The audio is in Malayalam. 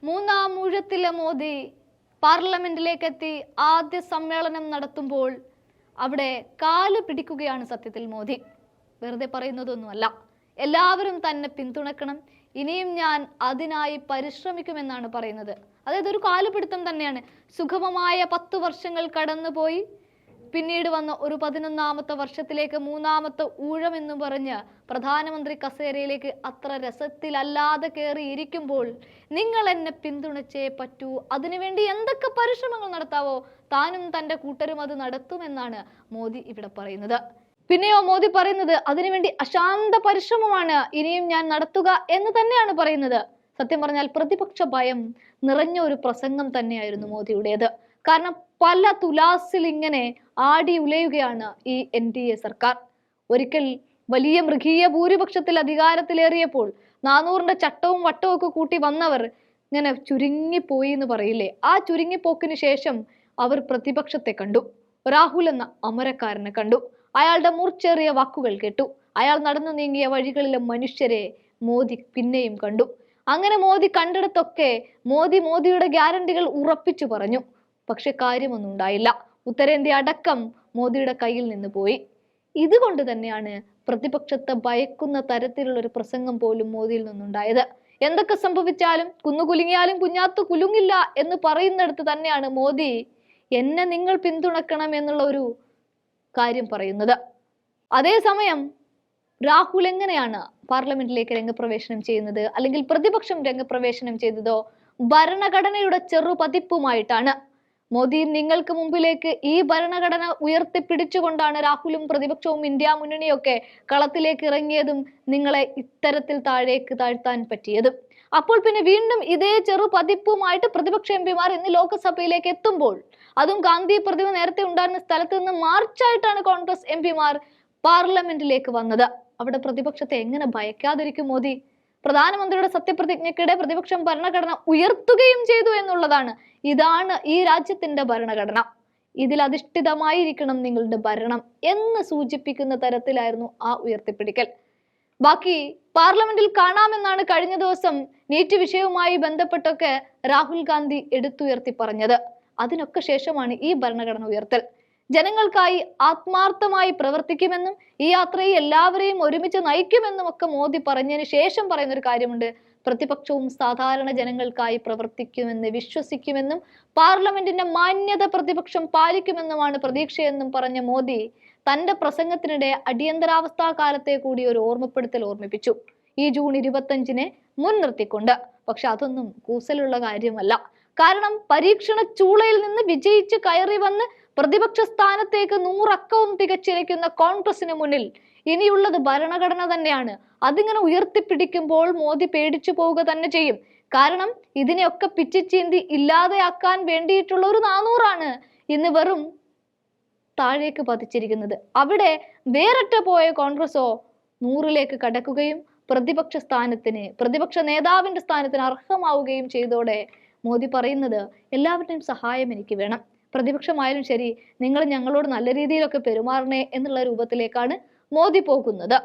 മൂന്നാം ഊഴത്തിലെ മോദി പാർലമെന്റിലേക്ക് എത്തി ആദ്യ സമ്മേളനം നടത്തുമ്പോൾ അവിടെ കാല് പിടിക്കുകയാണ് സത്യത്തിൽ മോദി. വെറുതെ പറയുന്നതൊന്നുമല്ല. എല്ലാവരും തന്നെ പിന്തുണക്കണം, ഇനിയും ഞാൻ അതിനായി പരിശ്രമിക്കുമെന്നാണ് പറയുന്നത്. അതായത് ഒരു കാലുപിടുത്തം തന്നെയാണ്. സുഗമമായ 10 വർഷങ്ങൾ കടന്നുപോയി, പിന്നീട് വന്ന ഒരു 11ാമത്തെ വർഷത്തിലേക്ക് മൂന്നാമത്തെ ഊഴം എന്ന് പറഞ്ഞ് പ്രധാനമന്ത്രി കസേരയിലേക്ക് അത്ര രസത്തിലല്ലാതെ കയറിയിരിക്കുമ്പോൾ നിങ്ങൾ എന്നെ പിന്തുണച്ചേ പറ്റൂ, അതിനുവേണ്ടി എന്തൊക്കെ പരിശ്രമങ്ങൾ നടത്താവോ താനും തൻ്റെ കൂട്ടരും അത് നടത്തുമെന്നാണ് മോദി ഇവിടെ പറയുന്നത്. പിന്നെയോ മോദി പറയുന്നത് അതിനുവേണ്ടി അശാന്ത പരിശ്രമമാണ് ഇനിയും ഞാൻ നടത്തുക എന്ന് തന്നെയാണ് പറയുന്നത്. സത്യം പറഞ്ഞാൽ പ്രതിപക്ഷ ഭയം നിറഞ്ഞ ഒരു പ്രസംഗം തന്നെയായിരുന്നു മോദിയുടേത്. കാരണം പല തുലാസിൽ ഇങ്ങനെ ആടി ഉലയുകയാണ് ഈ NDA സർക്കാർ. ഒരിക്കൽ വലിയ മൃഗീയ ഭൂരിപക്ഷത്തിൽ അധികാരത്തിലേറിയപ്പോൾ 400ന്റെ ചട്ടവും വട്ടവും ഒക്കെ കൂട്ടി വന്നവർ ഇങ്ങനെ ചുരുങ്ങിപ്പോയി എന്ന് പറയില്ലേ, ആ ചുരുങ്ങിപ്പോക്കിന് ശേഷം അവർ പ്രതിപക്ഷത്തെ കണ്ടു. രാഹുൽ എന്ന അമരക്കാരനെ കണ്ടു. അയാളുടെ മൂർച്ചേറിയ വാക്കുകൾ കേട്ടു. അയാൾ നടന്നു നീങ്ങിയ വഴികളിലെ മനുഷ്യരെ മോദി പിന്നെയും കണ്ടു. അങ്ങനെ മോദി കണ്ടിടത്തൊക്കെ മോദിയുടെ ഗ്യാരണ്ടികൾ ഉറപ്പിച്ചു പറഞ്ഞു. പക്ഷെ കാര്യമൊന്നും ഉണ്ടായില്ല. ഉത്തരേന്ത്യ അടക്കം മോദിയുടെ കയ്യിൽ നിന്ന് പോയി. ഇതുകൊണ്ട് തന്നെയാണ് പ്രതിപക്ഷത്തെ ഭയക്കുന്ന തരത്തിലുള്ള ഒരു പ്രസംഗം പോലും മോദിയിൽ നിന്നുണ്ടായത്. എന്തൊക്കെ സംഭവിച്ചാലും കുന്നുകുലുങ്ങിയാലും കുഞ്ഞാത്ത് കുലുങ്ങില്ല എന്ന് പറയുന്നിടത്ത് തന്നെയാണ് മോദി എന്നെ നിങ്ങൾ പിന്തുണക്കണം എന്നുള്ള ഒരു കാര്യം പറയുന്നത്. അതേസമയം രാഹുൽ എങ്ങനെയാണ് പാർലമെന്റിലേക്ക് രംഗപ്രവേശനം ചെയ്യുന്നത്, അല്ലെങ്കിൽ പ്രതിപക്ഷം രംഗപ്രവേശനം ചെയ്തതോ ഭരണഘടനയുടെ ചെറുപതിപ്പുമായിട്ടാണ്. മോദി നിങ്ങൾക്ക് മുമ്പിലേക്ക് ഈ ഭരണഘടന ഉയർത്തിപ്പിടിച്ചുകൊണ്ടാണ് രാഹുലും പ്രതിപക്ഷവും ഇന്ത്യ മുന്നണിയൊക്കെ കളത്തിലേക്ക് ഇറങ്ങിയതും നിങ്ങളെ ഇത്തരത്തിൽ താഴേക്ക് താഴ്ത്താൻ പറ്റിയതും. അപ്പോൾ പിന്നെ വീണ്ടും ഇതേ ചെറുപതിപ്പുമായിട്ട് പ്രതിപക്ഷ എംപിമാർ ഇന്ന് ലോക്സഭയിലേക്ക് എത്തുമ്പോൾ, അതും ഗാന്ധി പ്രതിമ നേരത്തെ ഉണ്ടായിരുന്ന സ്ഥലത്ത് നിന്ന് മാർച്ചായിട്ടാണ് കോൺഗ്രസ് എംപിമാർ പാർലമെന്റിലേക്ക് വന്നത്. അവിടെ പ്രതിപക്ഷത്തെ എങ്ങനെ ഭയക്കാതിരിക്കും മോദി? പ്രധാനമന്ത്രിയുടെ സത്യപ്രതിജ്ഞയ്ക്കിടെ പ്രതിപക്ഷം ഭരണഘടന ഉയർത്തുകയും ചെയ്തു എന്നുള്ളതാണ്. ഇതാണ് ഈ രാജ്യത്തിന്റെ ഭരണഘടന, ഇതിൽ അധിഷ്ഠിതമായിരിക്കണം നിങ്ങളുടെ ഭരണം എന്ന് സൂചിപ്പിക്കുന്ന തരത്തിലായിരുന്നു ആ ഉയർത്തിപ്പിടിക്കൽ. ബാക്കി പാർലമെന്റിൽ കാണാമെന്നാണ് കഴിഞ്ഞ ദിവസം നീറ്റ് വിഷയവുമായി ബന്ധപ്പെട്ടൊക്കെ രാഹുൽ ഗാന്ധി എടുത്തുയർത്തി പറഞ്ഞത്. അതിനൊക്കെ ശേഷമാണ് ഈ ഭരണഘടന ഉയർത്തൽ. ജനങ്ങൾക്കായി ആത്മാർത്ഥമായി പ്രവർത്തിക്കുമെന്നും ഈ യാത്രയെ എല്ലാവരെയും ഒരുമിച്ച് നയിക്കുമെന്നും ഒക്കെ മോദി പറഞ്ഞതിന് ശേഷം പറയുന്ന ഒരു കാര്യമുണ്ട്. പ്രതിപക്ഷവും സാധാരണ ജനങ്ങൾക്കായി പ്രവർത്തിക്കുമെന്ന് വിശ്വസിക്കുമെന്നും പാർലമെന്റിന്റെ മാന്യത പ്രതിപക്ഷം പാലിക്കുമെന്നുമാണ് പ്രതീക്ഷയെന്നും പറഞ്ഞ മോദി തന്റെ പ്രസംഗത്തിനിടെ അടിയന്തരാവസ്ഥാ കാലത്തെ കൂടി ഒരു ഓർമ്മപ്പെടുത്തൽ ഓർമ്മിപ്പിച്ചു, ഈ ജൂൺ 25-നെ മുൻനിർത്തിക്കൊണ്ട്. പക്ഷെ അതൊന്നും കൂസലുള്ള കാര്യമല്ല. കാരണം പരീക്ഷണ ചൂളയിൽ നിന്ന് വിജയിച്ച് കയറി വന്ന് പ്രതിപക്ഷ സ്ഥാനത്തേക്ക് 100 അക്കവും തികച്ചിരിക്കുന്ന കോൺഗ്രസിന് മുന്നിൽ ഇനിയുള്ളത് ഭരണഘടന തന്നെയാണ്. അതിങ്ങനെ ഉയർത്തിപ്പിടിക്കുമ്പോൾ മോദി പേടിച്ചു പോവുക തന്നെ ചെയ്യും. കാരണം ഇതിനെയൊക്കെ പിച്ചിച്ചീന്തി ഇല്ലാതെയാക്കാൻ വേണ്ടിയിട്ടുള്ള ഒരു 400 ഇന്ന് വെറും താഴേക്ക് പതിച്ചിരിക്കുന്നത്. അവിടെ വേറൊറ്റ പോയ കോൺഗ്രസോ 100ലേക്ക് കടക്കുകയും പ്രതിപക്ഷ നേതാവിന്റെ സ്ഥാനത്തിന് അർഹമാവുകയും ചെയ്തോടെ മോദി പറയുന്നത് എല്ലാവരുടെയും സഹായം എനിക്ക് വേണം, പ്രതിപക്ഷമായാലും ശരി നിങ്ങൾ ഞങ്ങളോട് നല്ല രീതിയിലൊക്കെ പെരുമാറണേ എന്നുള്ള രൂപത്തിലേക്കാണ് മോദി പോകുന്നത്.